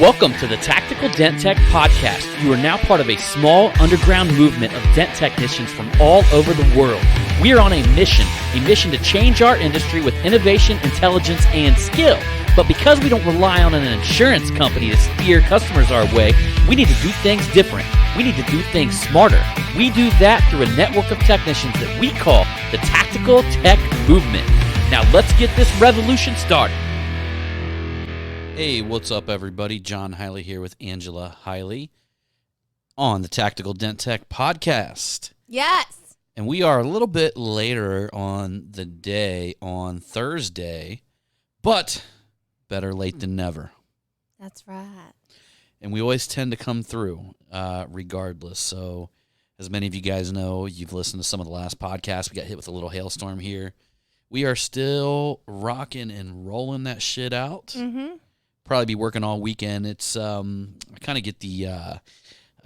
Welcome to the Tactical Dent Tech Podcast. You are now part of a small underground movement of dent technicians from all over the world. We are on a mission to change our industry with innovation, intelligence, and skill. But because we don't rely on an insurance company to steer customers our way, we need to do things different. We need to do things smarter. We do that through a network of technicians that we call the Tactical Tech Movement. Now let's get this revolution started. Hey, what's up, everybody? John Hiley here with Angela Hiley on the Tactical Dent Tech Podcast. Yes. And we are a little bit later on the day on Thursday, but better late than never. That's right. And we always tend to come through regardless. So as many of you guys know, you've listened to some of the last podcasts. We got hit with a little hailstorm here. We are still rocking and rolling that shit out. Mm-hmm. Probably be working all weekend. It's I kind of get the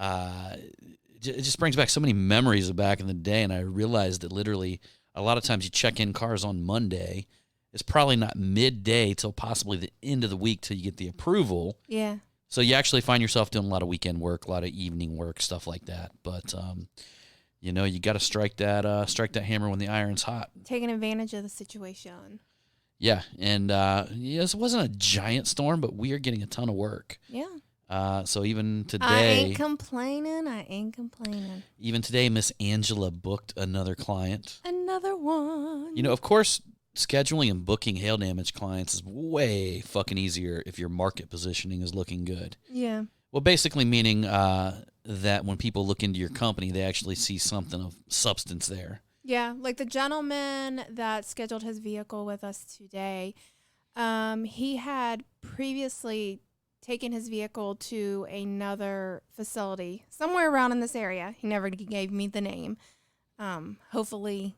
it just brings back so many memories of back in the day, and I realized that literally a lot of times you check in cars on Monday, it's probably not midday till possibly the end of the week till you get the approval. Yeah. So you actually find yourself doing a lot of weekend work, a lot of evening work, stuff like that. But you know, you got to strike that hammer when the iron's hot. Taking advantage of the situation. Yeah, and yes, it wasn't a giant storm, but we are getting a ton of work. Yeah. So even today... I ain't complaining. Even today, Miss Angela booked another client. Another one. You know, of course, scheduling and booking hail damage clients is way fucking easier if your market positioning is looking good. Yeah. Well, basically meaning that when people look into your company, they actually see something of substance there. Yeah, like the gentleman that scheduled his vehicle with us today, he had previously taken his vehicle to another facility somewhere around in this area. He never gave me the name. Hopefully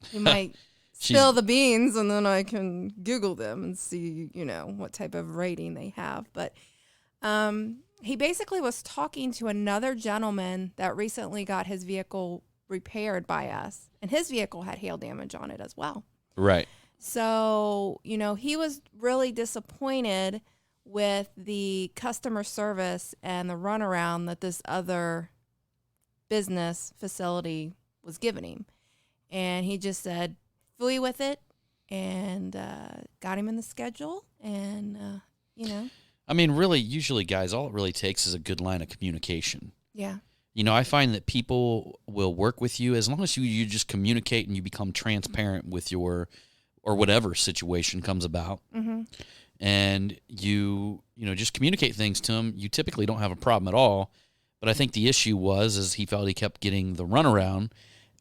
he might spill the beans and then I can Google them and see, you know, what type of rating they have. But he basically was talking to another gentleman that recently got his vehicle repaired by us, and his vehicle had hail damage on it as well. Right. So, you know, he was really disappointed with the customer service and the runaround that this other business facility was giving him. And he just said, "Fooey with it," and got him in the schedule. And, you know. I mean, really, usually, guys, all it really takes is a good line of communication. Yeah. You know, I find that people will work with you as long as you just communicate and you become transparent with your or whatever situation comes about. Mm-hmm. And you just communicate things to him. You typically don't have a problem at all. But I think the issue is he felt he kept getting the runaround,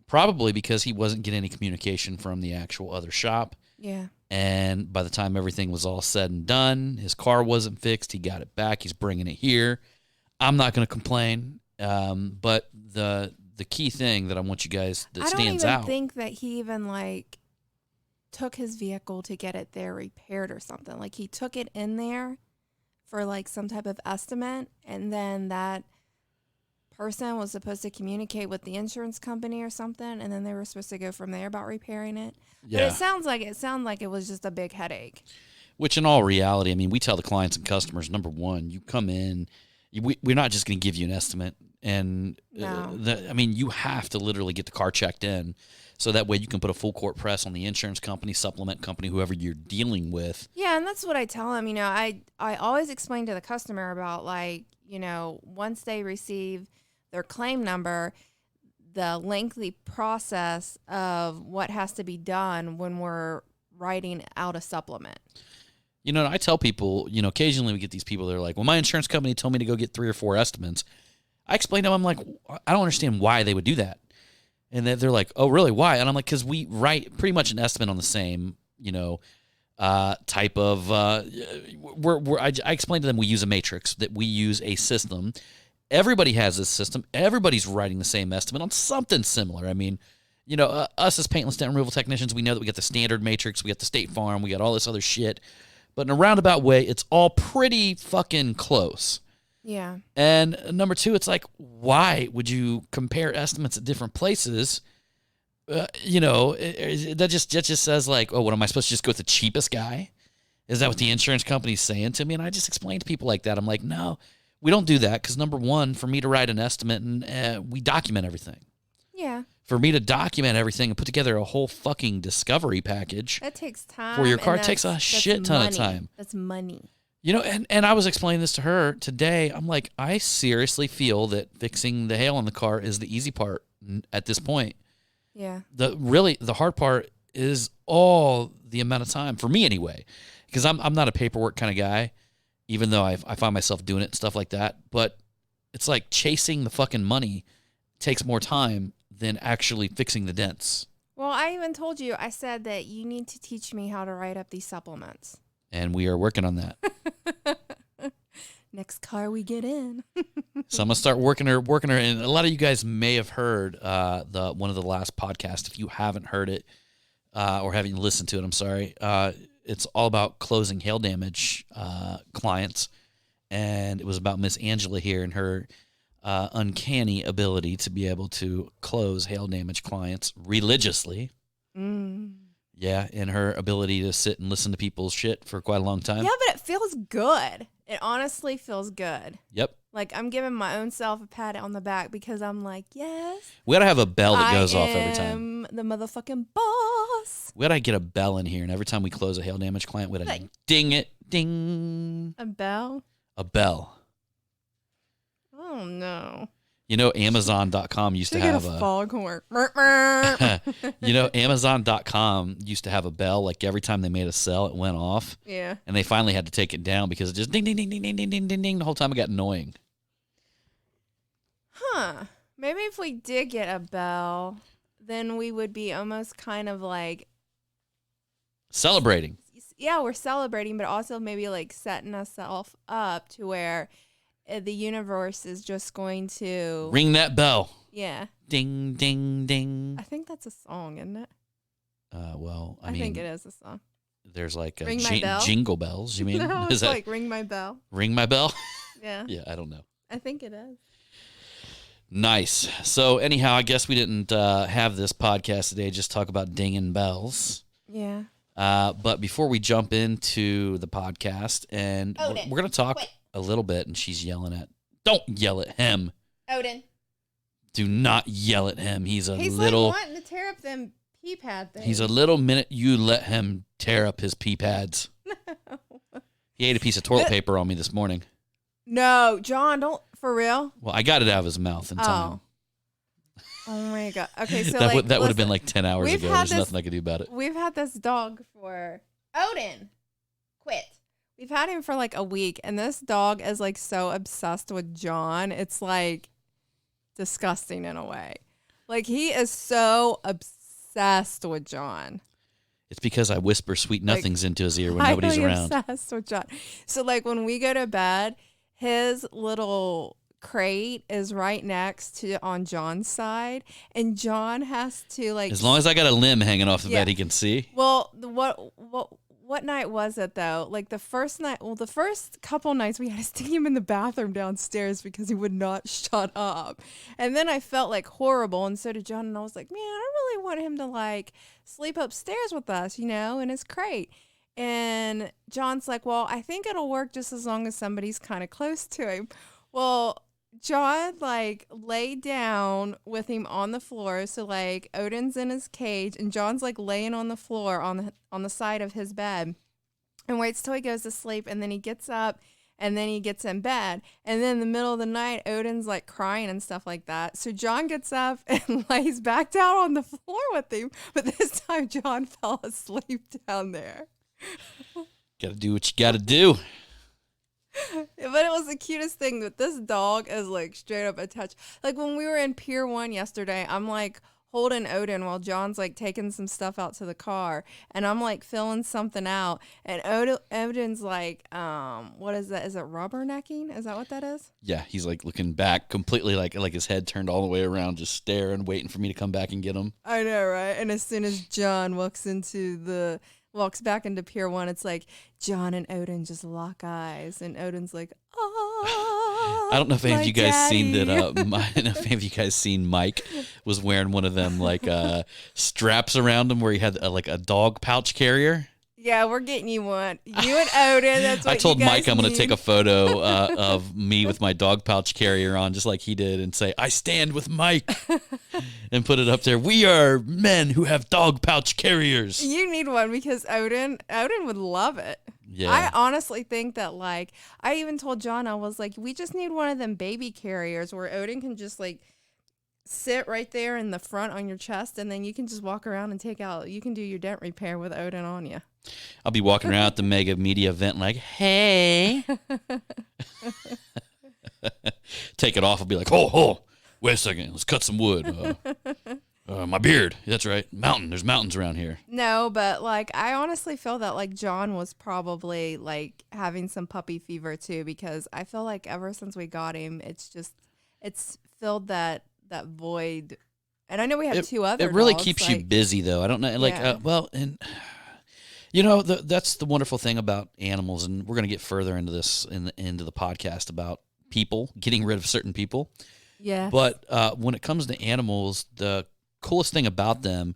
probably because he wasn't getting any communication from the actual other shop. Yeah. And by the time everything was all said and done, his car wasn't fixed. He got it back. He's bringing it here. I'm not going to complain. But the key thing that I want you guys that stands out. I don't even think that he even like took his vehicle to get it there repaired or something. Like he took it in there for like some type of estimate, and then that person was supposed to communicate with the insurance company or something, and then they were supposed to go from there about repairing it. Yeah. But it sounded like it was just a big headache. Which in all reality, I mean, we tell the clients and customers, number one, you come in, we're not just going to give you an estimate. And, no. You have to literally get the car checked in so that way you can put a full court press on the insurance company, supplement company, whoever you're dealing with. Yeah, and that's what I tell them. You know, I always explain to the customer about, like, you know, once they receive their claim number, the lengthy process of what has to be done when we're writing out a supplement. You know, I tell people, you know, occasionally we get these people that are like, well, my insurance company told me to go get 3 or 4 estimates. I explained to them, I'm like, I don't understand why they would do that. And they're like, oh, really? Why? And I'm like, because we write pretty much an estimate on the same, you know, type of, I explained to them we use a matrix, that we use a system. Everybody has this system. Everybody's writing the same estimate on something similar. I mean, you know, us as paintless dent removal technicians, we know that we got the standard matrix, we got the State Farm, we got all this other shit. But in a roundabout way, it's all pretty fucking close. Yeah. And number two, it's like, why would you compare estimates at different places? You know, that just says like, oh, what am I supposed to just go with the cheapest guy? Is that what the insurance company's saying to me? And I just explained to people like that. I'm like, no, we don't do that because, number one, for me to write an estimate, and we document everything. Yeah. For me to document everything and put together a whole fucking discovery package. That takes time. For your car. It takes a shit ton of time. That's money. You know, and I was explaining this to her today. I'm like, I seriously feel that fixing the hail on the car is the easy part at this point. Yeah. The hard part is all the amount of time, for me anyway, because I'm not a paperwork kind of guy, even though I find myself doing it and stuff like that. But it's like chasing the fucking money takes more time than actually fixing the dents. Well, I even told you, I said that you need to teach me how to write up these supplements. And we are working on that. Next car we get in. So I'm gonna start working her. And a lot of you guys may have heard one of the last podcasts. If you haven't heard it or haven't listened to it, I'm sorry. It's all about closing hail damage clients, and it was about Miss Angela here and her uncanny ability to be able to close hail damage clients religiously. Yeah, and her ability to sit and listen to people's shit for quite a long time. Yeah, but it feels good. It honestly feels good. Yep. Like, I'm giving my own self a pat on the back because I'm like, yes. We gotta have a bell that goes off every I time. am the motherfucking boss. We gotta get a bell in here, and every time we close a hail damage client, we gotta ding it, ding. A bell? A bell. Oh, no. You know, Amazon.com used to have a a foghorn. you know, Amazon.com used to have a bell. Like every time they made a sell, it went off. Yeah. And they finally had to take it down because it just ding, ding, ding, ding, ding, ding, ding, ding, ding. The whole time it got annoying. Huh. Maybe if we did get a bell, then we would be almost kind of like, Celebrating. yeah, we're celebrating, but also maybe like setting ourselves up to where the universe is just going to Ring that bell. Yeah. Ding, ding, ding. I think that's a song, isn't it? Well, I mean, think it is a song. There's like Ring my bell? jingle bells. You mean? No, Is it's that like ring my bell. ring my bell? Yeah. Yeah, I don't know. I think it is. Nice. So anyhow, I guess we didn't have this podcast today. Just talk about dinging bells. Yeah. But before we jump into the podcast, and we're going to talk a little bit, and she's yelling at, don't yell at him. Odin. Do not yell at him. He's little. Like wanting to tear up them pee pad things. He's a little minute. You let him tear up his pee pads. No. He ate a piece of toilet paper on me this morning. No, John, don't, for real? Well, I got it out of his mouth in time. Oh my God. Okay, so that would have been like 10 hours ago. There's nothing I could do about it. We've had this dog for Odin. Quit. We've had him for like a week, and this dog is like so obsessed with John. It's like disgusting in a way. Like, he is so obsessed with John. It's because I whisper sweet nothings into his ear when nobody's around. Obsessed with John. So like when we go to bed, his little crate is right next to on John's side, and John has to like. As long as I got a limb hanging off the bed, he can see. Well, what night was it though? Like the first night. Well, the first couple nights we had to stick him in the bathroom downstairs because he would not shut up, and then I felt like horrible, and so did John, and I was like, man, I really want him to like sleep upstairs with us, you know, in his crate. And John's like, well, I think it'll work just as long as somebody's kind of close to him. Well, John like laid down with him on the floor. So like Odin's in his cage and John's like laying on the floor on the side of his bed and waits till he goes to sleep. And then he gets up and then he gets in bed. And then in the middle of the night, Odin's like crying and stuff like that. So John gets up and lays back down on the floor with him. But this time John fell asleep down there. Gotta do what you gotta do. But it was the cutest thing that this dog is like straight up attached. Like when we were in Pier 1 yesterday, I'm like holding Odin while John's like taking some stuff out to the car, and I'm like filling something out, and Odin's like, what is that? Is it rubbernecking? Is that what that is? Yeah, he's like looking back completely, like his head turned all the way around, just staring, waiting for me to come back and get him. I know, right? And as soon as John walks back into Pier 1, it's like John and Odin just lock eyes, and Odin's like, oh. I don't know if any of you guys seen that. daddy. I don't know if any of you guys seen Mike was wearing one of them like straps around him where he had like a dog pouch carrier. Yeah, we're getting you one. You and Odin. That's what I told you guys Mike I'm going to need. take a photo of me with my dog pouch carrier on, just like he did, and say, I stand with Mike, and put it up there. We are men who have dog pouch carriers. You need one because Odin would love it. Yeah. I honestly think that, like, I even told John, I was like, we just need one of them baby carriers where Odin can just, like, sit right there in the front on your chest, and then you can just walk around and you can do your dent repair with Odin on you. I'll be walking around at the mega media event like, hey. Take it off. I'll be like, oh, wait a second. Let's cut some wood. My beard. That's right. Mountain. There's mountains around here. No, but, like, I honestly feel that, like, John was probably, like, having some puppy fever, too, because I feel like ever since we got him, it's filled that void. And I know we have two other It really dogs, keeps like, you busy, though. I don't know. Like, Yeah. And... You know, that's the wonderful thing about animals, and we're going to get further into this into the podcast about people, getting rid of certain people. Yeah. But when it comes to animals, the coolest thing about them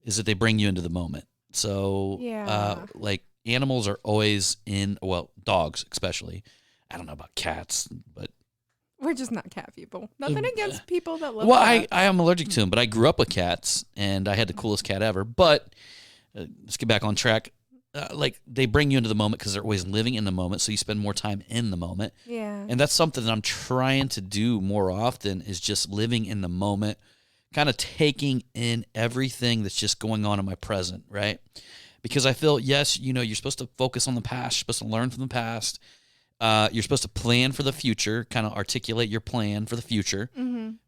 is that they bring you into the moment. So, like, animals are always dogs especially. I don't know about cats, but... We're just not cat people. Nothing against people that love Well, cats. I am allergic to them, but I grew up with cats, and I had the coolest cat ever. But let's get back on track. Like, they bring you into the moment because they're always living in the moment, so you spend more time in the moment. Yeah. And that's something that I'm trying to do more often, is just living in the moment, kind of taking in everything that's just going on in my present, right? Because I feel, yes, you're supposed to focus on the past, you're supposed to learn from the past, you're supposed to plan for the future, kind of articulate your plan for the future,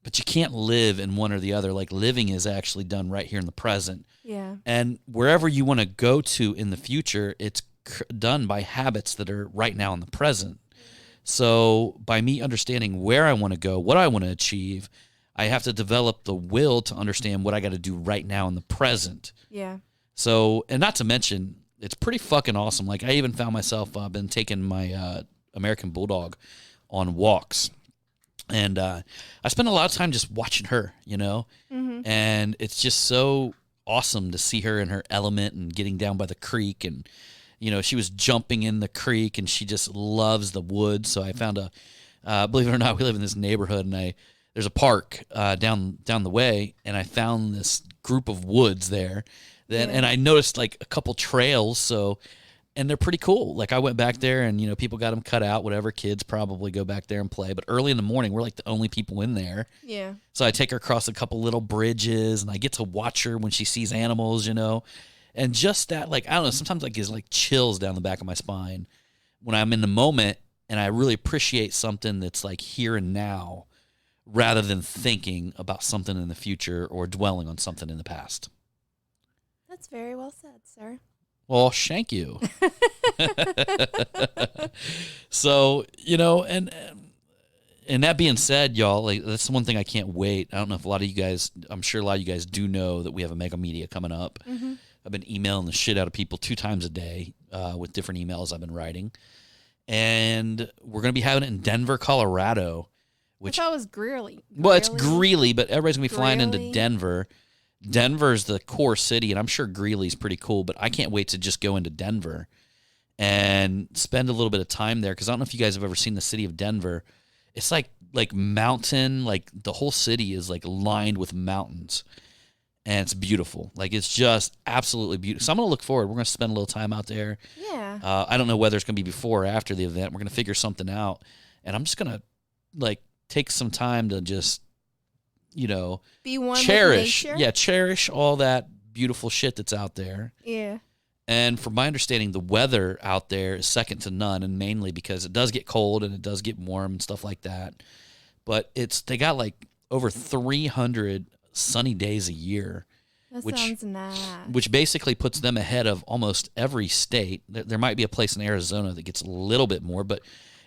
but you can't live in one or the other. Like, living is actually done right here in the present. Yeah. And wherever you want to go to in the future, it's done by habits that are right now in the present. So by me understanding where I want to go, what I want to achieve, I have to develop the will to understand what I got to do right now in the present. Yeah. So, and not to mention, it's pretty fucking awesome. Like, I even found myself, I've been taking my American Bulldog on walks. And I spend a lot of time just watching her, and it's just so awesome to see her in her element and getting down by the creek. And, she was jumping in the creek, and she just loves the woods. So I found believe it or not, we live in this neighborhood, and there's a park down the way, and I found this group of woods there. And I noticed, like, a couple trails, and they're pretty cool. Like, I went back there, and, people got them cut out, whatever. Kids probably go back there and play. But early in the morning, we're, like, the only people in there. Yeah. So I take her across a couple little bridges, and I get to watch her when she sees animals, And just that, like, I don't know, sometimes, like, gives, like, chills down the back of my spine when I'm in the moment, and I really appreciate something that's, like, here and now, rather than thinking about something in the future or dwelling on something in the past. That's very well said, sir. Well, thank you. So, and that being said, y'all, like, that's the one thing I can't wait. I don't know if I'm sure a lot of you guys do know that we have a mega media coming up. Mm-hmm. I've been emailing the shit out of people 2 times a day with different emails I've been writing. And we're going to be having it in Denver, Colorado. Which I thought was Greeley. Well, it's Greeley, but everybody's going to be flying into Greeley? Denver. Denver's the core city, and I'm sure Greeley's pretty cool, but I can't wait to just go into Denver and spend a little bit of time there, because I don't know if you guys have ever seen the city of Denver. It's like mountain, like the whole city is like lined with mountains, and it's beautiful. Like, it's just absolutely beautiful. So I'm going to look forward. We're going to spend a little time out there. Yeah. I don't know whether it's going to be before or after the event. We're going to figure something out, and I'm just going to, like, take some time to just, Be one cherish, with nature. cherish all that beautiful shit that's out there. Yeah. And from my understanding, the weather out there is second to none, and mainly because it does get cold and it does get warm and stuff like that. But they got like over 300 sunny days a year, That which sounds nice. which basically puts them ahead of almost every state. There might be a place in Arizona that gets a little bit more, but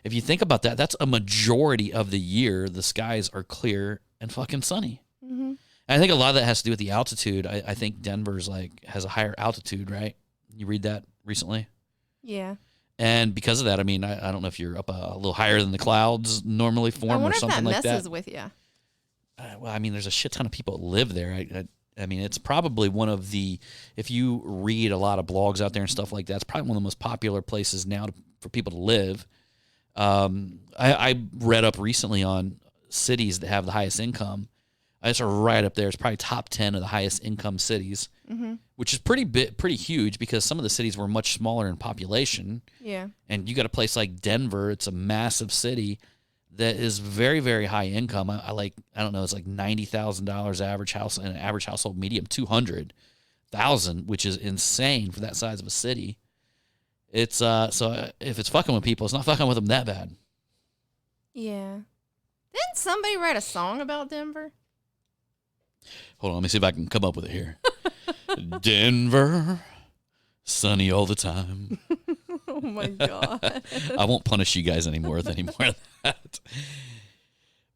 if you think about that, that's a majority of the year the skies are clear and fucking sunny. Mm-hmm. I think a lot of that has to do with the altitude. I think Denver's has a higher altitude, right? You read that recently? Yeah. And because of that, I mean, I don't know if you're up a little higher than the clouds normally I form or wonder if something that like messes that. with you. Well, I mean, there's a shit ton of people that live there. I mean, it's probably one of the, if you read a lot of blogs out there and stuff like that, it's probably one of the most popular places now for people to live. I read up recently on cities that have the highest income. It's right up there. It's probably top 10 of the highest income cities, which is pretty huge because some of the cities were much smaller in population. Yeah. And you got a place like Denver. It's a massive city that is very, very high income. I don't know, it's like $90,000 average house, and an average household medium $200,000, which is insane for that size of a city. It's so if it's fucking with people, it's not fucking with them that bad. Yeah. Didn't somebody write a song about Denver? Hold on, let me see if I can come up with it here. Denver, sunny all the time. Oh my God. I won't punish you guys anymore with any more of that.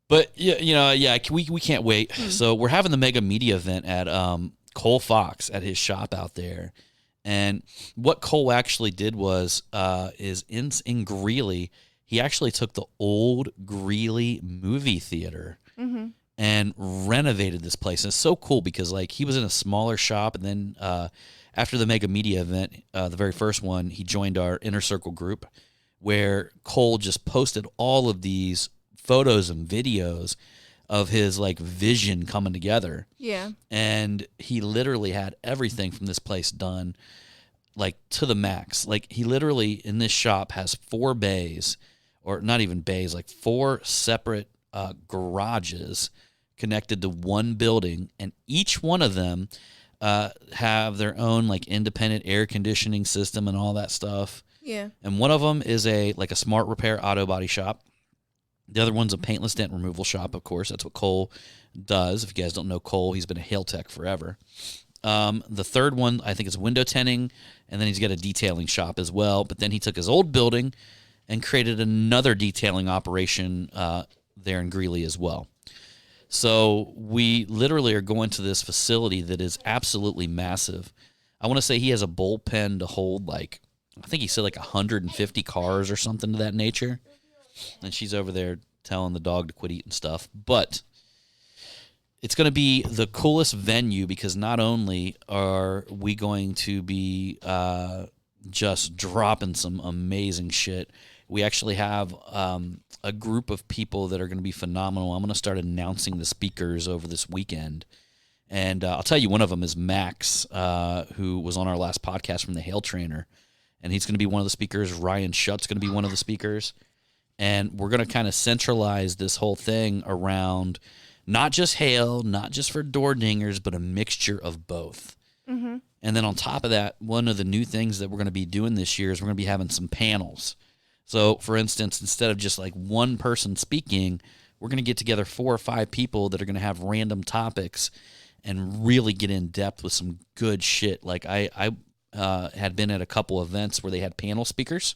But yeah, we can't wait. So we're having the mega media event at Cole Fox at his shop out there. And what Cole actually did was is in Greeley, he actually took the old Greeley movie theater and renovated this place. And it's so cool because like he was in a smaller shop, and then after the mega media event, the very first one, he joined our Inner Circle group where Cole just posted all of these photos and videos of his like vision coming together. Yeah. And he literally had everything from this place done like to the max. Like he literally in this shop has 4 bays, or not even bays, like 4 separate garages connected to one building, and each one of them have their own like independent air conditioning system and all that stuff. Yeah. And one of them is a smart repair auto body shop. The other one's a paintless dent removal shop, of course. That's what Cole does. If you guys don't know Cole, he's been a hail tech forever. The third one, I think, is window tinting, and then he's got a detailing shop as well. But then he took his old building and created another detailing operation there in Greeley as well. So we literally are going to this facility that is absolutely massive. I want to say he has a bullpen to hold like, I think he said like 150 cars or something to that nature. And she's over there telling the dog to quit eating stuff. But it's going to be the coolest venue because not only are we going to be just dropping some amazing shit, we actually have a group of people that are going to be phenomenal. I'm going to start announcing the speakers over this weekend. And I'll tell you, one of them is Max, who was on our last podcast from the Hail Trainer. And he's going to be one of the speakers. Ryan Shutt's going to be one of the speakers. And we're going to kind of centralize this whole thing around not just hail, not just for door dingers, but a mixture of both. Mm-hmm. And then on top of that, one of the new things that we're going to be doing this year is we're going to be having some panels. So, for instance, instead of just like one person speaking, we're going to get together 4 or 5 people that are going to have random topics and really get in depth with some good shit. Like I had been at a couple events where they had panel speakers,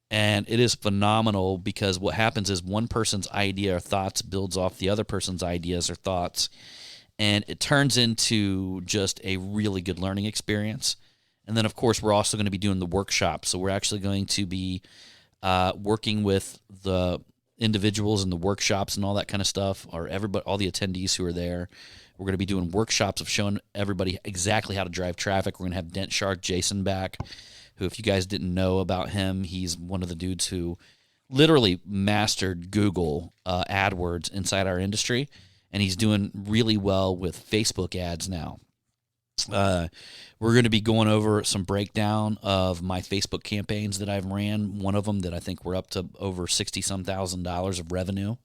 and it is phenomenal because what happens is one person's idea or thoughts builds off the other person's ideas or thoughts, and it turns into just a really good learning experience. And then, of course, we're also going to be doing the workshop. So we're actually going to be working with the individuals in the workshops and all that kind of stuff, or everybody, all the attendees who are there. We're going to be doing workshops of showing everybody exactly how to drive traffic. We're going to have Dent Shark Jason back, who, if you guys didn't know about him, he's one of the dudes who literally mastered Google AdWords inside our industry, and he's doing really well with Facebook ads now. We're going to be going over some breakdown of my Facebook campaigns that I've ran. One of them that I think we're up to over $60,000 of revenue.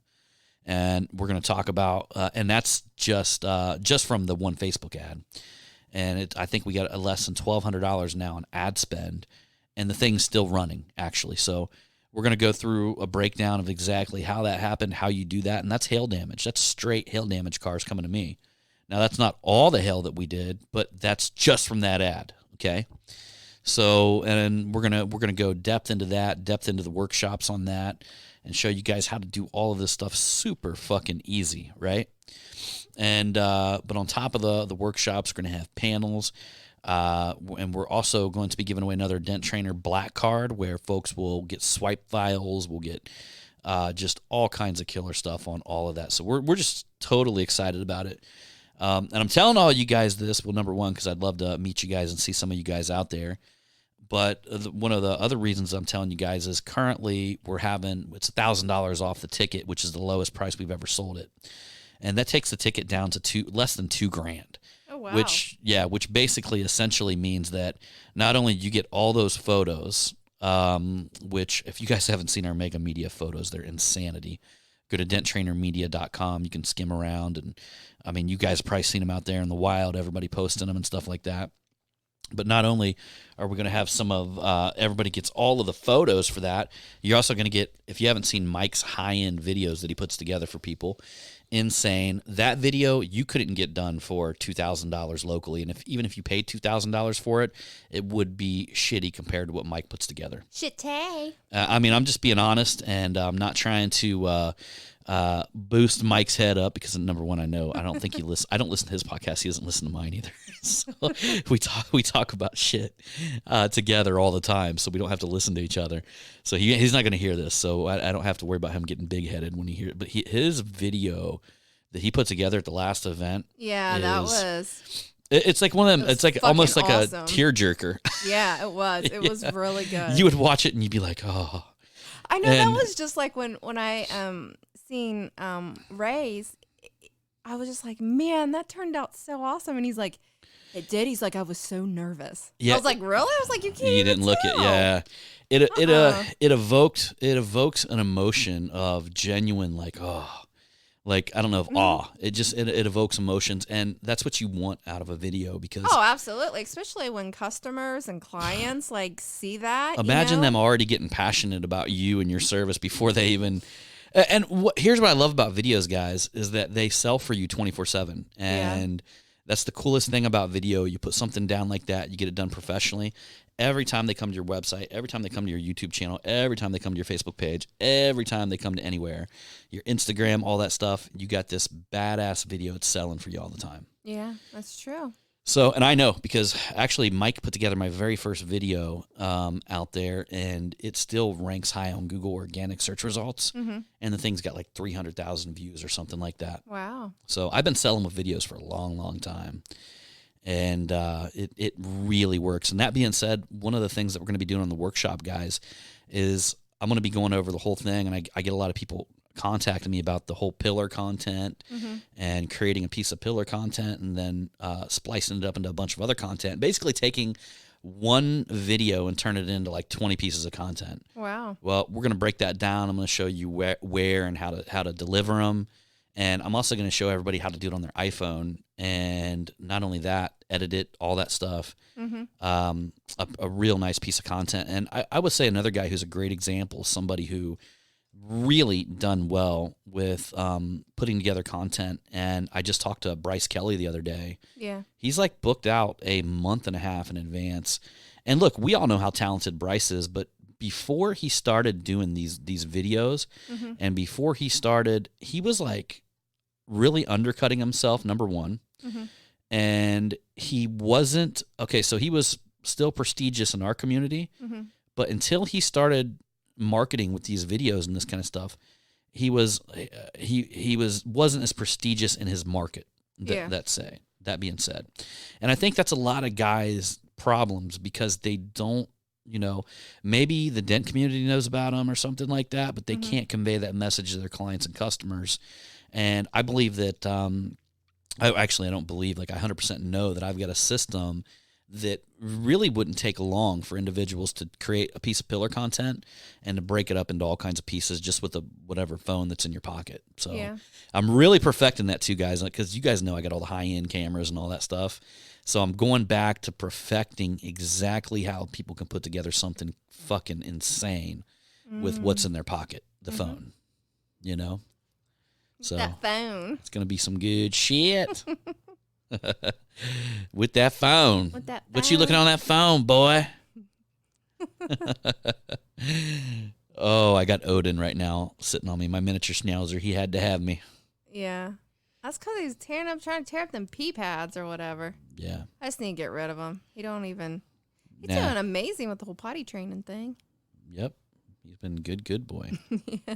And we're going to talk about, and that's just from the one Facebook ad. And I think we got less than $1,200 now in ad spend, and the thing's still running, actually. So we're going to go through a breakdown of exactly how that happened, how you do that, and that's hail damage. That's straight hail damage cars coming to me. Now, that's not all the hail that we did, but that's just from that ad, okay? So, and we're gonna go depth into that, depth into the workshops on that, and show you guys how to do all of this stuff super fucking easy, right? And but on top of the workshops, we're going to have panels, and we're also going to be giving away another Dent Trainer Black Card where folks will get swipe files, we'll get just all kinds of killer stuff on all of that. So we're just totally excited about it. And I'm telling all you guys this, well, number one, because I'd love to meet you guys and see some of you guys out there. But one of the other reasons I'm telling you guys is currently it's $1,000 off the ticket, which is the lowest price we've ever sold it. And that takes the ticket down to less than $2,000. Oh, wow. Which basically essentially means that not only you get all those photos, which if you guys haven't seen our Mega Media photos, they're insanity. Go to denttrainermedia.com. You can skim around. And, I mean, you guys have probably seen them out there in the wild, everybody posting them and stuff like that. But not only are we going to have some of everybody gets all of the photos for that, you're also going to get, if you haven't seen Mike's high-end videos that he puts together for people, insane. That video you couldn't get done for $2,000 locally, and even if you paid $2,000 for it, it would be shitty compared to what Mike puts together. Shitty. I mean, I'm just being honest, and I'm not trying to boost Mike's head up because number one, I don't think he listens. I don't listen to his podcast. He doesn't listen to mine either. So we talk about shit together all the time, so we don't have to listen to each other. So he's not going to hear this, so I don't have to worry about him getting big headed when he hears it. But his video that he put together at the last event, that was. It's like one of them. It's like almost like awesome. A tearjerker. Yeah, it was. It was really good. You would watch it and you'd be like, oh. I know that was just like when I seen Ray's, I was just like, man, that turned out so awesome. And he's like, it did. He's like, I was so nervous. Yeah. I was like, really? I was like, you can't. You didn't look tell. it. Yeah. It evoked an emotion of genuine I don't know, awe. It evokes emotions, and that's what you want out of a video because absolutely, especially when customers and clients see that. Imagine them already getting passionate about you and your service before they even. And here's what I love about videos, guys, is that they sell for you 24/7, and that's the coolest thing about video. You put something down like that, you get it done professionally. Every time they come to your website, every time they come to your YouTube channel, every time they come to your Facebook page, every time they come to anywhere, your Instagram, all that stuff, you got this badass video it's selling for you all the time. Yeah, that's true. So, and I know because actually Mike put together my very first video out there, and it still ranks high on Google organic search results. Mm-hmm. And the thing's got like 300,000 views or something like that. Wow. So I've been selling with videos for a long, long time. And it really works. And that being said, one of the things that we're going to be doing on the workshop, guys, is I'm going to be going over the whole thing. And I get a lot of people contacting me about the whole pillar content and creating a piece of pillar content and then splicing it up into a bunch of other content. Basically taking one video and turn it into like 20 pieces of content. Wow. Well, we're going to break that down. I'm going to show you where and how to deliver them. And I'm also going to show everybody how to do it on their iPhone. And not only that, edit it, all that stuff. Mm-hmm. A real nice piece of content. And I would say another guy who's a great example, somebody who really done well with putting together content. And I just talked to Bryce Kelly the other day. Yeah. He's like booked out a month and a half in advance. And look, we all know how talented Bryce is, but before he started doing these videos and before he started, he was like really undercutting himself, number one. Mm-hmm. And he wasn't, so he was still prestigious in our community, but until he started marketing with these videos and this kind of stuff, he wasn't as prestigious in his market. That being said, and I think that's a lot of guys' problems because they don't, maybe the dent community knows about them or something like that, but they can't convey that message to their clients and customers. And I believe that, I don't believe, I 100% know that I've got a system that really wouldn't take long for individuals to create a piece of pillar content and to break it up into all kinds of pieces just with whatever phone that's in your pocket. So I'm really perfecting that too, guys, because you guys know I got all the high-end cameras and all that stuff. So I'm going back to perfecting exactly how people can put together something fucking insane with what's in their pocket, the phone, So that phone. It's going to be some good shit. With that phone. What you looking on that phone, boy? Oh, I got Odin right now sitting on me. My miniature schnauzer. He had to have me. Yeah. That's because he's trying to tear up them pee pads or whatever. Yeah. I just need to get rid of him. He's doing amazing with the whole potty training thing. Yep. He's been good boy. Yeah.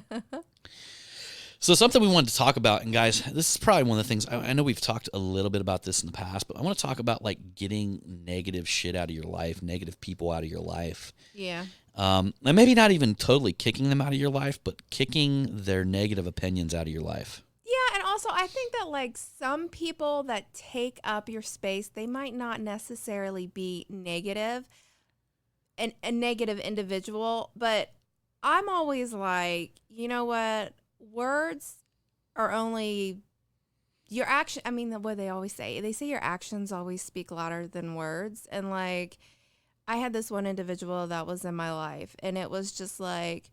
So something we wanted to talk about, and guys, this is probably one of the things, I know we've talked a little bit about this in the past, but I want to talk about like getting negative shit out of your life, negative people out of your life. Yeah. And maybe not even totally kicking them out of your life, but kicking their negative opinions out of your life. Yeah, and also I think that like some people that take up your space, they might not necessarily be negative and a negative individual, but I'm always like, you know what? Words are only your action. I mean, what they always say, they say your actions always speak louder than words. And like, I had this one individual that was in my life, and it was just like,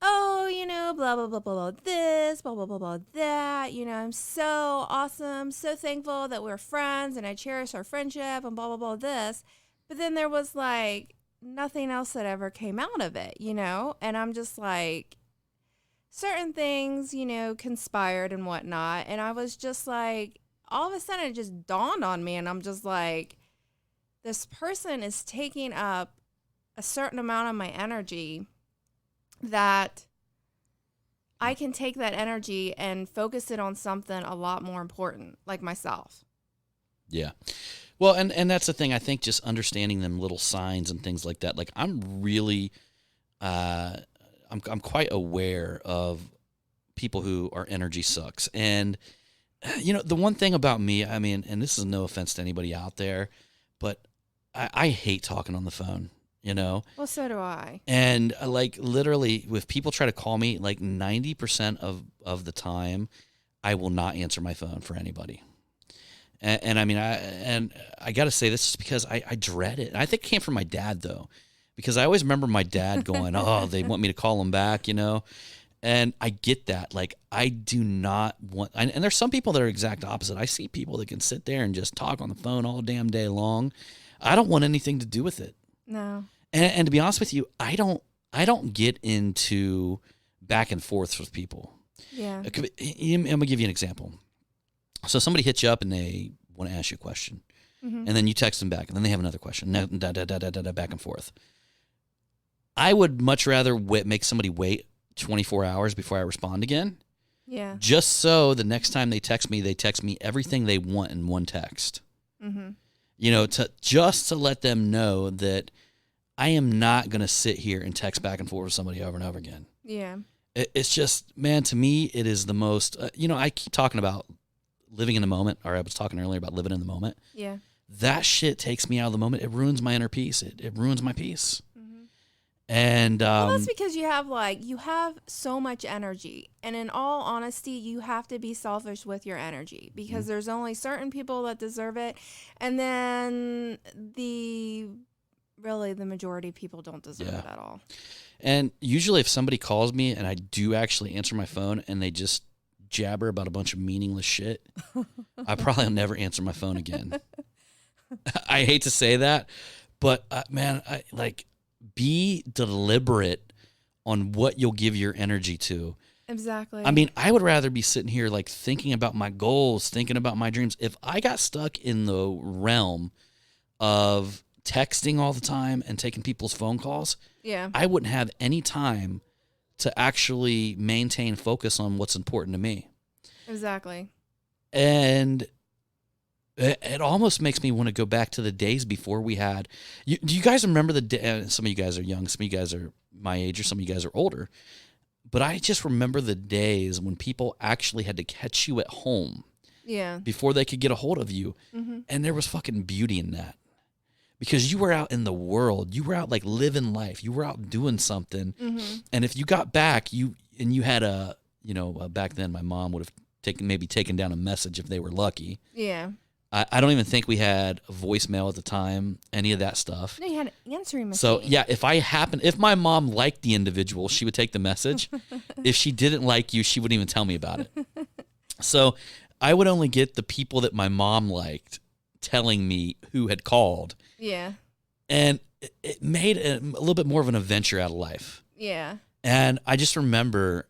oh, you know, blah, blah, blah, blah, blah, this, blah, blah, blah, blah, that. You know, I'm so awesome, so thankful that we're friends, and I cherish our friendship, and blah, blah, blah, this. But then there was like nothing else that ever came out of it, you know? And I'm just like, certain things, you know, conspired and whatnot. And I was just like, all of a sudden it just dawned on me. And I'm just like, this person is taking up a certain amount of my energy that I can take that energy and focus it on something a lot more important, like myself. Yeah. Well, and that's the thing. I think just understanding them little signs and things like that. Like I'm really, I'm quite aware of people who are energy sucks. And, you know, the one thing about me, I mean, and this is no offense to anybody out there, but I hate talking on the phone, you know? Well, so do I. And like literally if people try to call me, like 90% of the time, I will not answer my phone for anybody. And I mean, I got to say this just because I dread it. And I think it came from my dad though. Because I always remember my dad going, oh, they want me to call them back, you know? And I get that. Like, I do not want... And there's some people that are exact opposite. I see people that can sit there and just talk on the phone all damn day long. I don't want anything to do with it. No. And to be honest with you, I don't get into back and forth with people. Yeah. I'm going to give you an example. So somebody hits you up and they want to ask you a question. Mm-hmm. And then you text them back. And then they have another question. Back and forth. I would much rather make somebody wait 24 hours before I respond again. Yeah. Just so the next time they text me everything they want in one text. Mm-hmm. You know, to let them know that I am not going to sit here and text back and forth with somebody over and over again. Yeah. It's just, man, to me, it is the most, you know, I keep talking about living in the moment, or I was talking earlier about living in the moment. Yeah. That shit takes me out of the moment. It ruins my inner peace. It ruins my peace. And well, that's because you have so much energy, and in all honesty, you have to be selfish with your energy because there's only certain people that deserve it, and then the majority of people don't deserve it at all. And usually, if somebody calls me and I do actually answer my phone and they just jabber about a bunch of meaningless shit, I probably will never answer my phone again. I hate to say that, but man, be deliberate on what you'll give your energy to. Exactly. I mean, I would rather be sitting here like thinking about my goals, thinking about my dreams. If I got stuck in the realm of texting all the time and taking people's phone calls, I wouldn't have any time to actually maintain focus on what's important to me. Exactly. And it almost makes me want to go back to the days before we had. Do you guys remember the day? Some of you guys are young, some of you guys are my age, or some of you guys are older. But I just remember the days when people actually had to catch you at home before they could get a hold of you. Mm-hmm. And there was fucking beauty in that. Because you were out in the world. You were out like living life. You were out doing something. Mm-hmm. And if you got back, you had back then my mom would have taken down a message if they were lucky. Yeah. I don't even think we had a voicemail at the time, any of that stuff. No, you had an answering machine. So, yeah, if my mom liked the individual, she would take the message. If she didn't like you, she wouldn't even tell me about it. So, I would only get the people that my mom liked telling me who had called. Yeah. And it made a little bit more of an adventure out of life. Yeah. And I just remember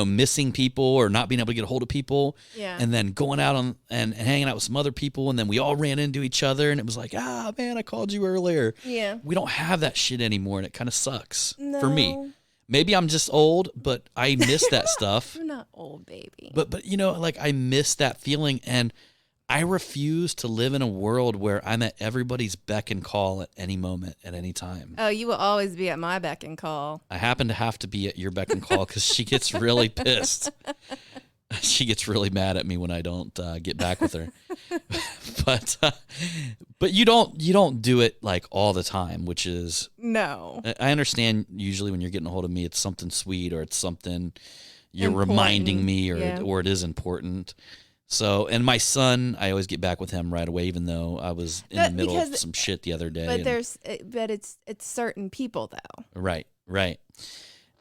missing people or not being able to get a hold of people. Yeah. And then going out and hanging out with some other people. And then we all ran into each other and it was like, man, I called you earlier. Yeah. We don't have that shit anymore and it kind of sucks for me. Maybe I'm just old, but I miss that stuff. You're not old, baby. But you know, like I miss that feeling, and I refuse to live in a world where I'm at everybody's beck and call at any moment, at any time. Oh, you will always be at my beck and call. I happen to have to be at your beck and call because she gets really pissed. She gets really mad at me when I don't get back with her. But you don't do it like all the time, which is no. I understand usually when you're getting a hold of me, it's something sweet or it's something you're Important. reminding me Yeah. or it is important. So, and my son, I always get back with him right away, even though I was in the middle of some shit the other day. But it's certain people though. Right.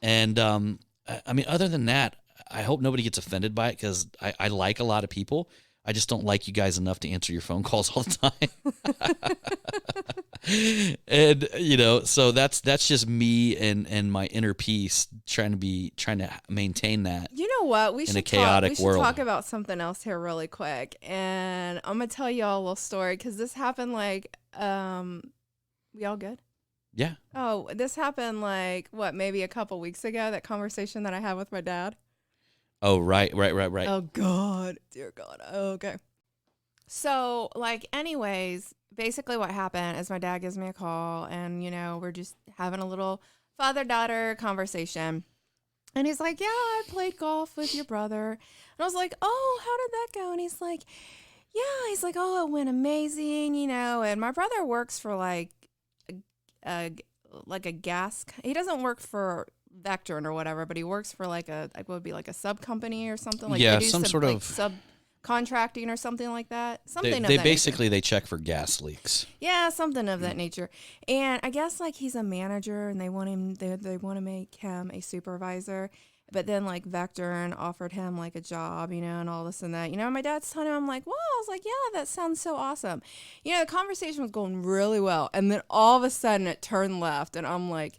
And I mean, other than that, I hope nobody gets offended by it because I like a lot of people. I just don't like you guys enough to answer your phone calls all the time. And you know, so that's just me and my inner peace trying to maintain that. You know what? We in should a chaotic we should world. talk about something else here really quick, and I'm gonna tell y'all a little story because this happened like we all good? Yeah. Oh, this happened like maybe a couple weeks ago. That conversation that I had with my dad. Oh, right. Oh God, dear God. Okay. So anyways, basically what happened is my dad gives me a call and, we're just having a little father-daughter conversation. And he's like, yeah, I played golf with your brother. And I was like, oh, how did that go? And he's like, oh, it went amazing, and my brother works for like a gas. He doesn't work for Vectron or whatever, but he works for like what would be like a sub company or something. Like yeah, they do some sort of subcontracting or something like that. Something they of that basically nature. they check for gas leaks. Yeah, something of that nature. And I guess like he's a manager, and they want him. They want to make him a supervisor. But then like Vectron offered him like a job, and all this and that. My dad's telling him, I'm like, wow. I was like, yeah, that sounds so awesome. The conversation was going really well, and then all of a sudden it turned left, and I'm like,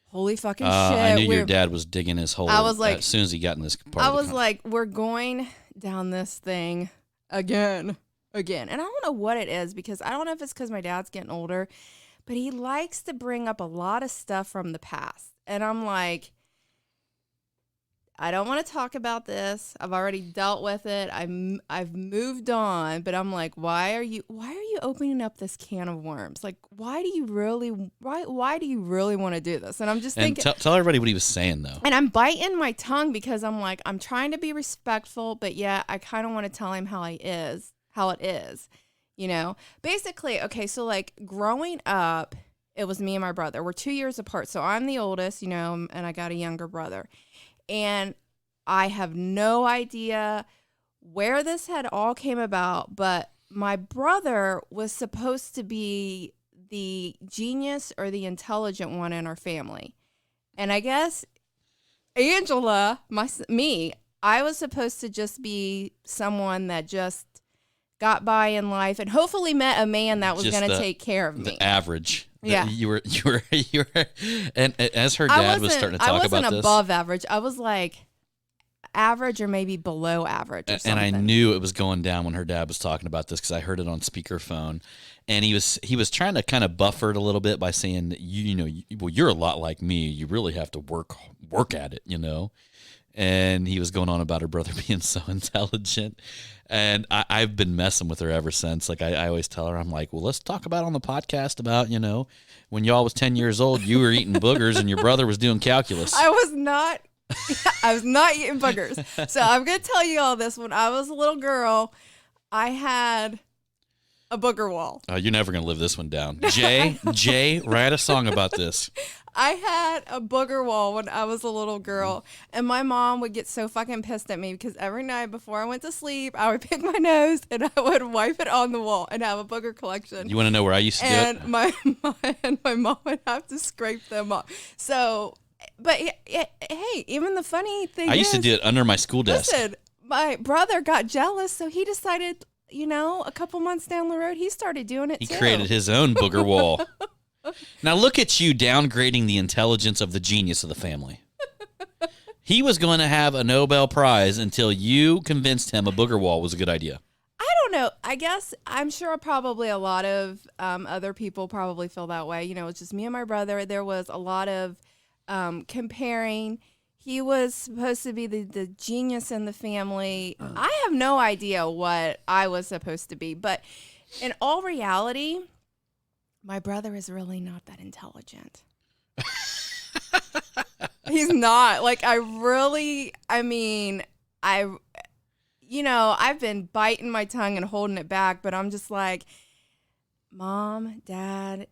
holy fucking shit. I knew your dad was digging his hole. I was like, as soon as he got in this part. I was like, we're going down this thing again. And I don't know what it is, because I don't know if it's because my dad's getting older, but he likes to bring up a lot of stuff from the past. And I'm like, I don't want to talk about this. I've already dealt with it. I've moved on, but I'm like, why are you opening up this can of worms? Like, why do you really want to do this? And I'm just thinking, tell everybody what he was saying though. and I'm biting my tongue because I'm like, I'm trying to be respectful, but yeah, I kind of want to tell him how it is. Basically, okay, so like growing up, it was me and my brother. We're 2 years apart. So I'm the oldest, and I got a younger brother. And I have no idea where this had all came about, but my brother was supposed to be the genius or the intelligent one in our family. And I guess Angela, I was supposed to just be someone that just got by in life and hopefully met a man that was going to take care of me. The average. Yeah. You were, and as her dad was starting to talk about this. I wasn't above average. I was like average or maybe below average or something. And I knew it was going down when her dad was talking about this because I heard it on speakerphone. And he was trying to kind of buffer it a little bit by saying that, you're a lot like me. You really have to work at it, And he was going on about her brother being so intelligent. And I've been messing with her ever since. Like I always tell her, I'm like, well, let's talk about on the podcast about, when y'all was 10 years old, you were eating boogers and your brother was doing calculus. I was not eating boogers. So I'm going to tell you all this. When I was a little girl, I had a booger wall. Oh, you're never going to live this one down. Jay, write a song about this. I had a booger wall when I was a little girl, and my mom would get so fucking pissed at me because every night before I went to sleep, I would pick my nose and I would wipe it on the wall and have a booger collection. You want to know where I used to do it? And my mom would have to scrape them off. So, but hey, even the funny thing I used to do it under my school desk. Listen, my brother got jealous, so he decided, a couple months down the road, he started doing it too. He created his own booger wall. Now look at you downgrading the intelligence of the genius of the family. He was going to have a Nobel Prize until you convinced him a booger wall was a good idea. I don't know. I guess I'm sure probably a lot of other people probably feel that way. It's just me and my brother. There was a lot of comparing. He was supposed to be the genius in the family. I have no idea what I was supposed to be. But in all reality, my brother is really not that intelligent. He's not. Like, I've been biting my tongue and holding it back, but I'm just like, Mom, Dad,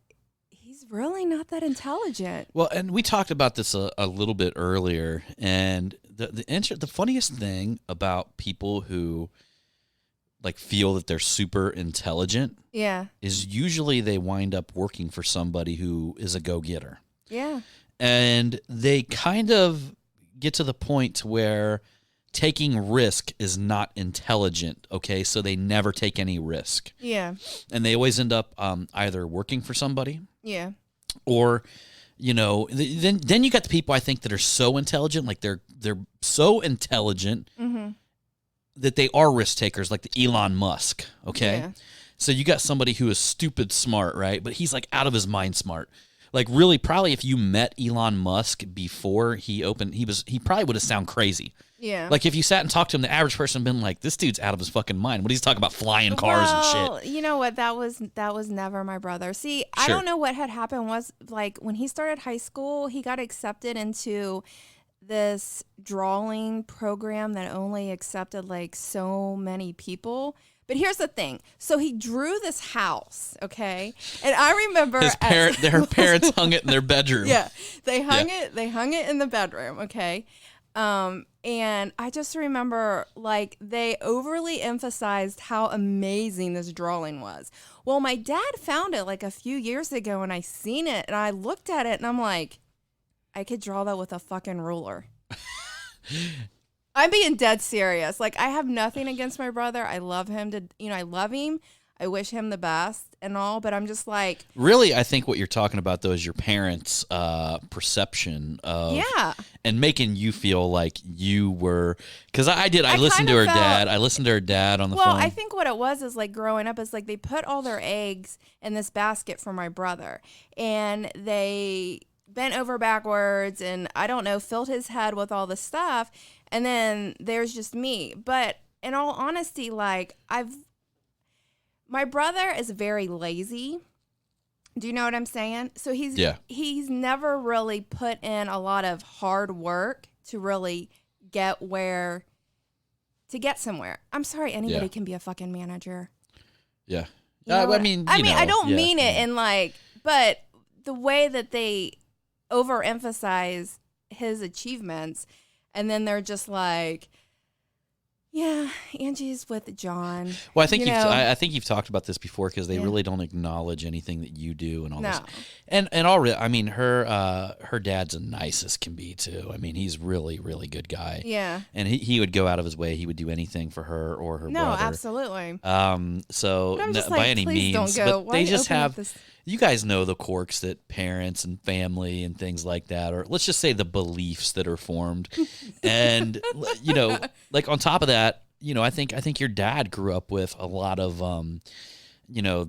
he's really not that intelligent. Well, and we talked about this a little bit earlier, and the funniest thing about people who like feel that they're super intelligent, is usually they wind up working for somebody who is a go-getter. Yeah. And they kind of get to the point where taking risk is not intelligent, okay? So they never take any risk. Yeah. And they always end up either working for somebody. Yeah. Or, then you got the people I think that are so intelligent, like they're so intelligent that they are risk takers, like the Elon Musk, okay? Yeah. So you got somebody who is stupid smart, right? But he's like out of his mind smart. Like really, probably if you met Elon Musk before he probably would have sound crazy. Yeah. Like if you sat and talked to him, the average person would have been like, this dude's out of his fucking mind. What he's talking about flying cars and shit. You know what? That was never my brother. See, I Sure. don't know what had happened was like when he started high school, he got accepted into this drawing program that only accepted like so many people. But here's the thing. So he drew this house, okay? And I remember their parents hung it in their bedroom. Yeah. They hung it in the bedroom, okay? And I just remember like they overly emphasized how amazing this drawing was. Well, my dad found it like a few years ago and I seen it and I looked at it and I'm like, I could draw that with a fucking ruler. I'm being dead serious. Like, I have nothing against my brother. I love him I love him. I wish him the best and all, but I'm just like. Really, I think what you're talking about, though, is your parents' perception of. Yeah. And making you feel like you were. Because I did. I listened to her dad on the phone. Well, I think what it was is like growing up is like they put all their eggs in this basket for my brother. And they bent over backwards and, I don't know, filled his head with all this stuff. And then there's just me. But in all honesty, like my brother is very lazy. Do you know what I'm saying? So he's never really put in a lot of hard work to really get somewhere. I'm sorry, anybody can be a fucking manager. Yeah. I don't mean it in like, but the way that they overemphasize his achievements. And then they're just like, yeah, Angie's with John. Well, I think you've talked about this before because they really don't acknowledge anything that you do and all this. And already, I mean, her dad's the nicest can be too. I mean, he's really, really good guy. Yeah. And he would go out of his way. He would do anything for her or her brother. No, absolutely. So by any means, don't go. but they just have. You guys know the quirks that parents and family and things like that, or let's just say the beliefs that are formed. And, like on top of that, I think your dad grew up with a lot of,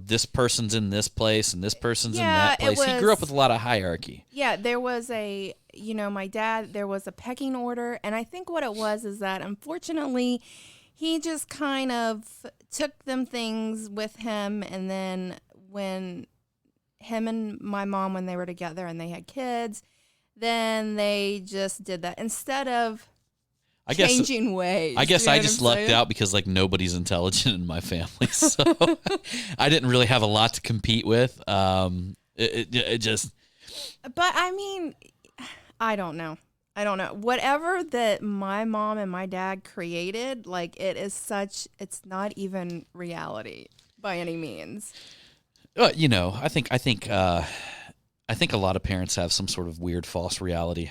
this person's in this place and this person's in that place. He grew up with a lot of hierarchy. Yeah, there was my dad, there was a pecking order. And I think what it was is that, unfortunately, he just kind of took them things with him. And then when him and my mom, when they were together and they had kids, then they just did that instead of changing ways. I guess I just lucked out because like nobody's intelligent in my family, so I didn't really have a lot to compete with. It just. But I mean, I don't know. Whatever that my mom and my dad created, like it's not even reality by any means. I think a lot of parents have some sort of weird false reality,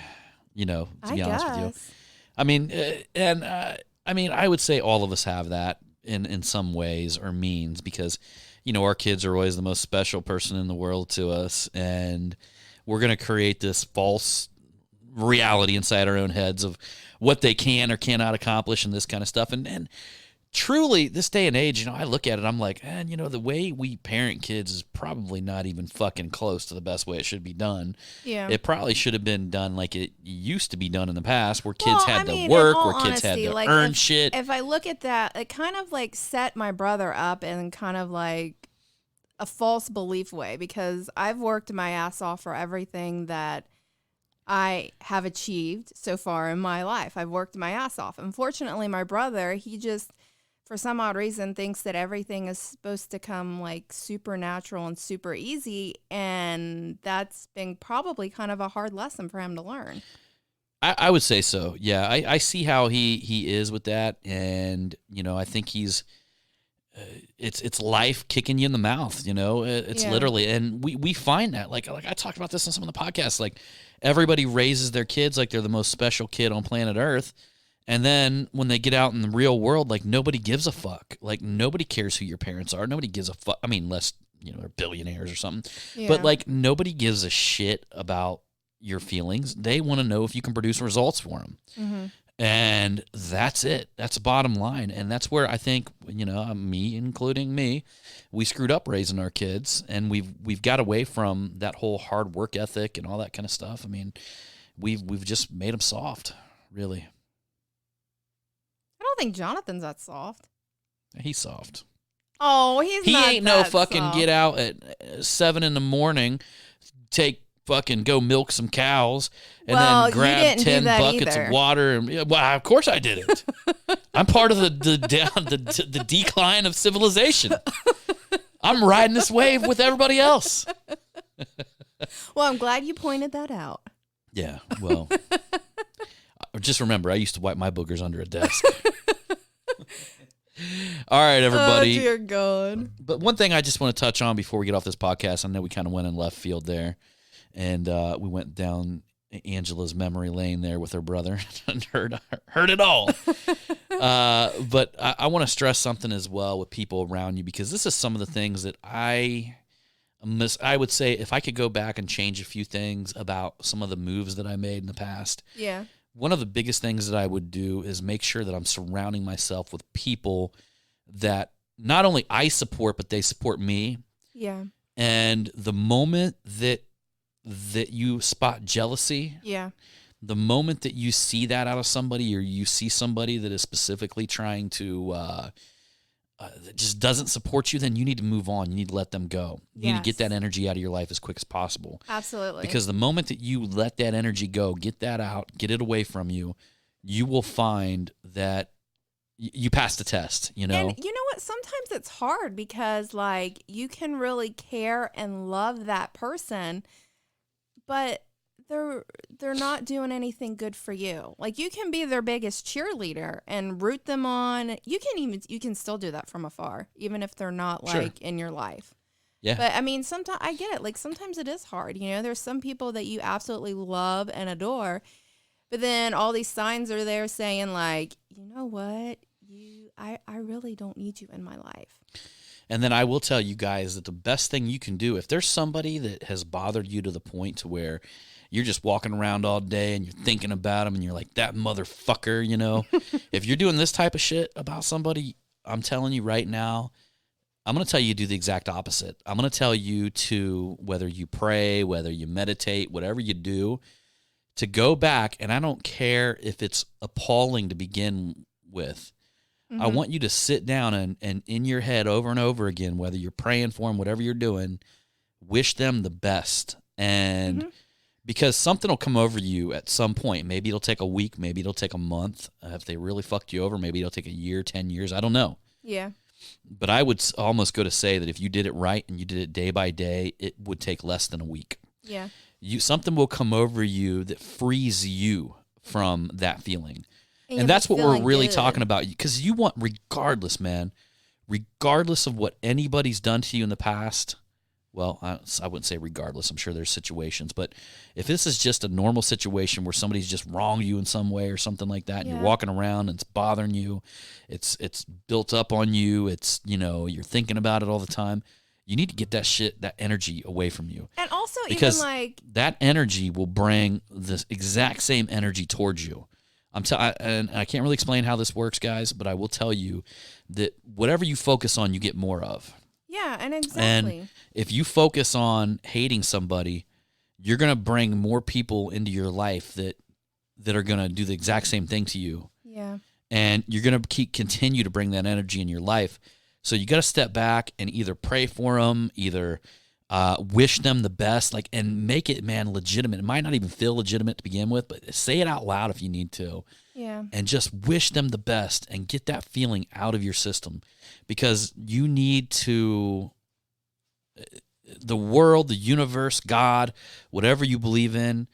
to be honest with you. I mean, I would say all of us have that in some ways or means because, our kids are always the most special person in the world to us. And we're going to create this false reality inside our own heads of what they can or cannot accomplish and this kind of stuff. And truly, this day and age, I look at it, I'm like, man, the way we parent kids is probably not even fucking close to the best way it should be done. Yeah. It probably should have been done like it used to be done in the past, where kids had to in work, all where kids had honesty, to like, earn shit. If I look at that, it kind of like set my brother up in kind of like a false belief way, because I've worked my ass off for everything that I have achieved so far in my life. I've worked my ass off. Unfortunately, my brother, he just, for some odd reason, thinks that everything is supposed to come like supernatural and super easy. And that's been probably kind of a hard lesson for him to learn. I would say so. Yeah, I see how he is with that. And, I think he's, it's life kicking you in the mouth, it's literally, and we find that like I talked about this on some of the podcasts, like everybody raises their kids like they're the most special kid on planet Earth. And then when they get out in the real world, like nobody gives a fuck. Like nobody cares who your parents are. Nobody gives a fuck. I mean, unless, they're billionaires or something. Yeah. But like nobody gives a shit about your feelings. They want to know if you can produce results for them. Mm-hmm. And that's it. That's the bottom line. And that's where I think, me, including me, we screwed up raising our kids, and we've got away from that whole hard work ethic and all that kind of stuff. I mean, we've just made them soft, really. I don't think Jonathan's that soft. He's soft. Oh, he not ain't no fucking soft. Get out at 7 a.m, go milk some cows, and then grab 10 buckets of water. And, well, of course I did it. I'm part of the decline of civilization. I'm riding this wave with everybody else. Well, I'm glad you pointed that out. Yeah, well, just remember, I used to wipe my boogers under a desk. All right, everybody. Oh, dear God. But one thing I just want to touch on before we get off this podcast, I know we kind of went in left field there, and we went down Angela's memory lane there with her brother and heard it all. But I want to stress something as well with people around you, because this is some of the things that I would say, if I could go back and change a few things about some of the moves that I made in the past. Yeah. One of the biggest things that I would do is make sure that I'm surrounding myself with people that not only I support, but they support me. Yeah. And the moment that you spot jealousy, the moment that you see that out of somebody, or you see somebody that is specifically trying to that just doesn't support you, then you need to move on. You need to let them go. You need to get that energy out of your life as quick as possible. Absolutely. Because the moment that you let that energy go, get that out, get it away from you, you will find that you pass the test, And you know what? Sometimes it's hard, because like you can really care and love that person, but they're not doing anything good for you. Like you can be their biggest cheerleader and root them on. You can still do that from afar, even if they're not like in your life. Yeah. But I mean, sometimes I get it. Like sometimes it is hard. There's some people that you absolutely love and adore, but then all these signs are there saying like, you know what? I really don't need you in my life. And then I will tell you guys that the best thing you can do, if there's somebody that has bothered you to the point to where you're just walking around all day and you're thinking about them and you're like, that motherfucker, if you're doing this type of shit about somebody, I'm telling you right now, I'm going to tell you to do the exact opposite. I'm going to tell you to, whether you pray, whether you meditate, whatever you do, to go back, and I don't care if it's appalling to begin with. I want you to sit down and in your head over and over again, whether you're praying for them, whatever you're doing, wish them the best. And because something will come over you at some point. Maybe it'll take a week, maybe it'll take a month. If they really fucked you over, maybe it'll take a year, 10 years. I don't know. Yeah. But I would almost go to say that if you did it right and you did it day by day, it would take less than a week. Yeah. Something will come over you that frees you from that feeling. And that's what we're really talking about. Because you want, regardless of what anybody's done to you in the past, well, I wouldn't say regardless. I'm sure there's situations. But if this is just a normal situation where somebody's just wronged you in some way or something like that, and you're walking around and it's bothering you, it's built up on you, it's, you're thinking about it all the time, you need to get that energy away from you. And also, because even like that energy will bring the exact same energy towards you. And I can't really explain how this works, guys, but I will tell you that whatever you focus on, you get more of. Yeah, and exactly. And if you focus on hating somebody, you're going to bring more people into your life that are going to do the exact same thing to you. Yeah. And you're going to continue to bring that energy in your life. So you got to step back and either pray for them, either wish them the best, like, and make it, man, legitimate. It might not even feel legitimate to begin with, but say it out loud if you need to. Yeah. And just wish them the best and get that feeling out of your system, because you need to, the world, the universe, God, whatever you believe in,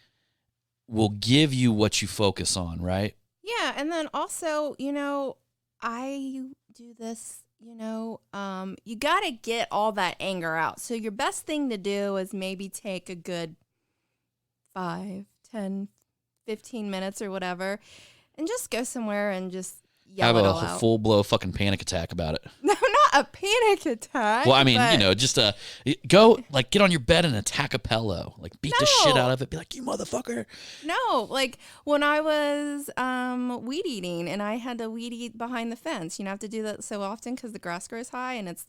will give you what you focus on, right? Yeah, and then also, I do this, you got to get all that anger out. So your best thing to do is maybe take a good 5, 10, 15 minutes or whatever and just go somewhere and just yell it all have a out. full-blow fucking panic attack about it. No, not a panic attack. Well, I mean, but just go, like, get on your bed and attack a pillow. Like, beat the shit out of it. Be like, you motherfucker. No, like when I was weed eating and I had to weed eat behind the fence. I have to do that so often because the grass grows high and it's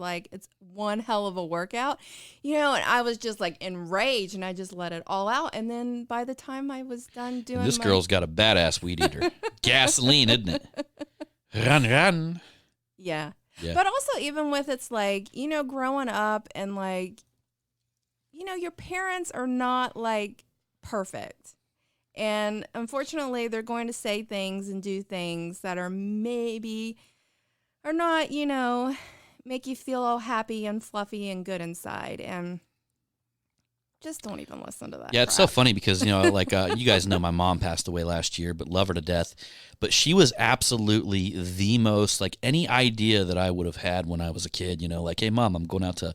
one hell of a workout. And I was just like enraged and I just let it all out. And then by the time I was done doing This girl's got a badass weed eater. Gasoline, isn't it? Run. Yeah. Yeah. But also even with it's like, growing up and like, your parents are not like perfect. And unfortunately, they're going to say things and do things that are not, make you feel all happy and fluffy and good inside. And just don't even listen to that. Yeah, it's so funny because, like, you guys know my mom passed away last year, but love her to death. But she was absolutely the most, like, any idea that I would have had when I was a kid, like, hey, Mom, I'm going out to,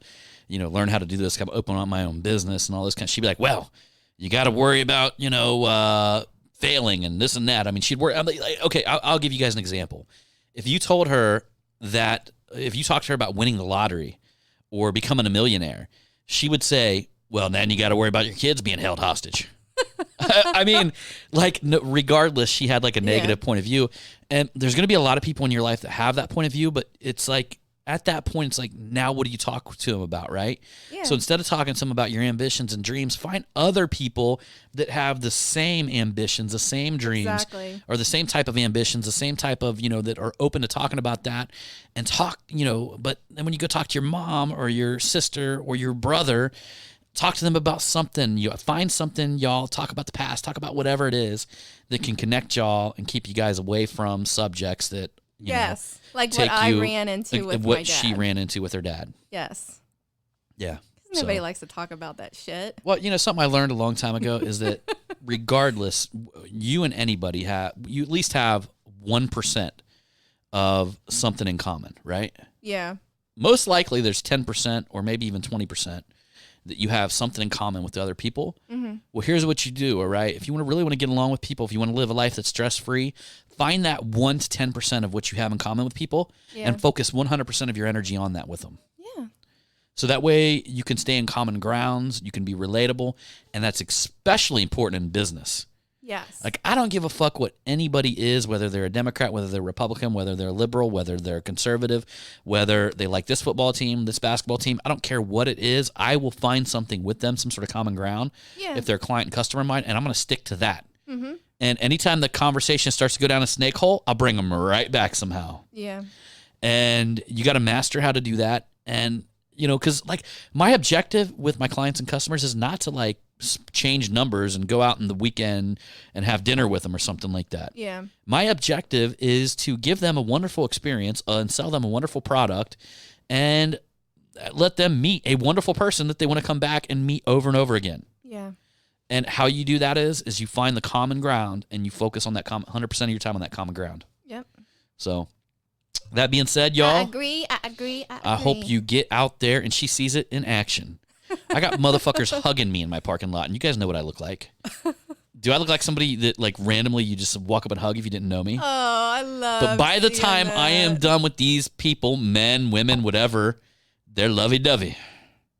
learn how to do this, open up my own business and all this kind of, she'd be like, well, you got to worry about, failing and this and that. I mean, she'd worry. I'm like, okay, I'll give you guys an example. If you talked to her about winning the lottery or becoming a millionaire, she would say, well, then you got to worry about your kids being held hostage. I mean, like, regardless, she had like a negative point of view. And there's going to be a lot of people in your life that have that point of view, but it's like, at that point, it's like, now what do you talk to them about, right? Yeah. So instead of talking to them about your ambitions and dreams, find other people that have the same ambitions, the same dreams, Exactly. or the same type of ambitions, the same type of, that are open to talking about that and talk, but then when you go talk to your mom or your sister or your brother, talk to them about something. You find something, y'all. Talk about the past. Talk about whatever it is that can connect y'all and keep you guys away from subjects that like what I ran into with what my dad. she ran into with her dad. Yes. Yeah. Nobody likes to talk about that shit. Well, something I learned a long time ago is that regardless, you and anybody you at least have 1% of something in common, right? Yeah. Most likely, there's 10% or maybe even 20%. That you have something in common with the other people. Mm-hmm. Well, here's what you do, all right? If you really want to get along with people, if you want to live a life that's stress-free, find that 1 to 10% of what you have in common with people and focus 100% of your energy on that with them. Yeah. So that way you can stay in common grounds, you can be relatable, and that's especially important in business. Yes. Like, I don't give a fuck what anybody is, whether they're a Democrat, whether they're Republican, whether they're liberal, whether they're conservative, whether they like this football team, this basketball team. I don't care what it is. I will find something with them, some sort of common ground, if they're client and customer of mine, and I'm going to stick to that. Mm-hmm. And anytime the conversation starts to go down a snake hole, I'll bring them right back somehow. Yeah. And you got to master how to do that. And, because, like, my objective with my clients and customers is not to, like, change numbers and go out in the weekend and have dinner with them or something like that. Yeah. My objective is to give them a wonderful experience and sell them a wonderful product and let them meet a wonderful person that they want to come back and meet over and over again. Yeah. And how you do that is you find the common ground and you focus on that 100% of your time on that common ground. Yep. So that being said, y'all, I agree. I hope you get out there and she sees it in action. I got motherfuckers hugging me in my parking lot, and you guys know what I look like. Do I look like somebody that, like, randomly you just walk up and hug if you didn't know me? Oh, I love But by the seeing time that. I am done with these people, men, women, whatever, they're lovey-dovey.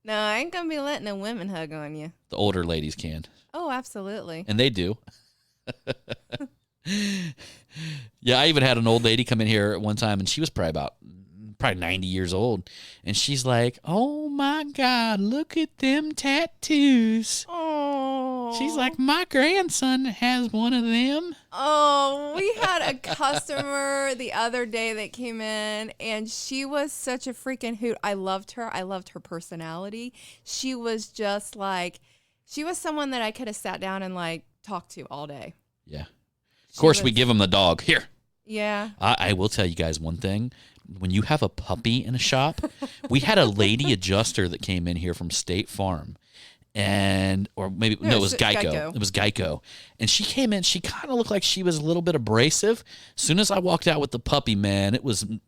No, I ain't gonna be letting a women hug on you. The older ladies can. Oh, absolutely. And they do. Yeah, I even had an old lady come in here at one time, and she was probably 90 years old. And she's like, oh, my God, look at them tattoos. Oh. She's like, my grandson has one of them. Oh, we had a customer the other day that came in, and she was such a freaking hoot. I loved her. I loved her personality. She was just like, she was someone that I could have sat down and like talked to all day. Yeah. Of course, we give them the dog. Here. Yeah. I will tell you guys one thing. When you have a puppy in a shop, we had a lady adjuster that came in here from State Farm. It was Geico. It was Geico. And she came in, she kind of looked like she was a little bit abrasive. As soon as I walked out with the puppy, man,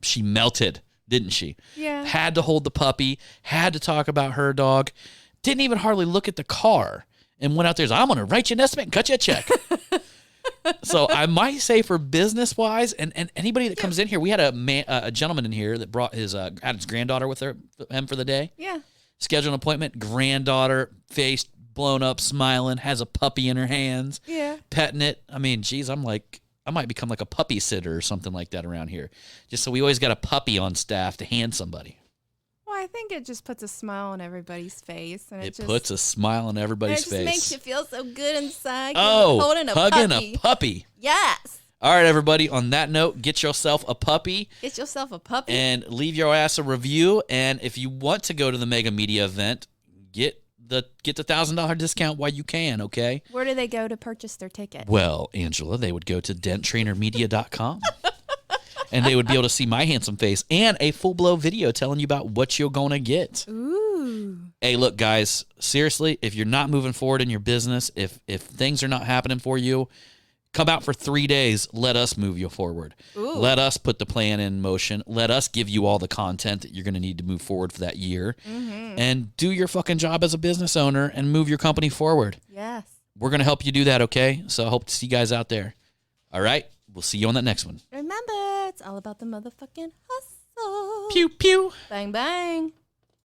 she melted, didn't she? Yeah. Had to hold the puppy, had to talk about her dog, didn't even hardly look at the car, and went out there and said, I'm going to write you an estimate and cut you a check. So I might say for business-wise, and anybody that comes in here, we had a gentleman in here that brought had his granddaughter with him for the day. Yeah. Scheduled an appointment, granddaughter, face blown up, smiling, has a puppy in her hands, petting it. I mean, geez, I'm like, I might become like a puppy sitter or something like that around here. Just so we always got a puppy on staff to hand somebody. Well, I think it just puts a smile on everybody's face. And it puts a smile on everybody's face. It just makes you feel so good inside. Oh, holding hugging puppy. a puppy. Yes. All right, everybody. On that note, get yourself a puppy. Get yourself a puppy. And leave your ass a review. And if you want to go to the Mega Media event, get the $1,000 discount while you can, okay? Where do they go to purchase their ticket? Well, Angela, they would go to denttrainermedia.com. And they would be able to see my handsome face and a full-blown video telling you about what you're going to get. Ooh. Hey, look, guys, seriously, if you're not moving forward in your business, if things are not happening for you, come out for 3 days. Let us move you forward. Ooh. Let us put the plan in motion. Let us give you all the content that you're going to need to move forward for that year. Mm-hmm. And do your fucking job as a business owner and move your company forward. Yes. We're going to help you do that, okay? So I hope to see you guys out there. All right? We'll see you on that next one. Remember, it's all about the motherfucking hustle. Pew, pew. Bang, bang.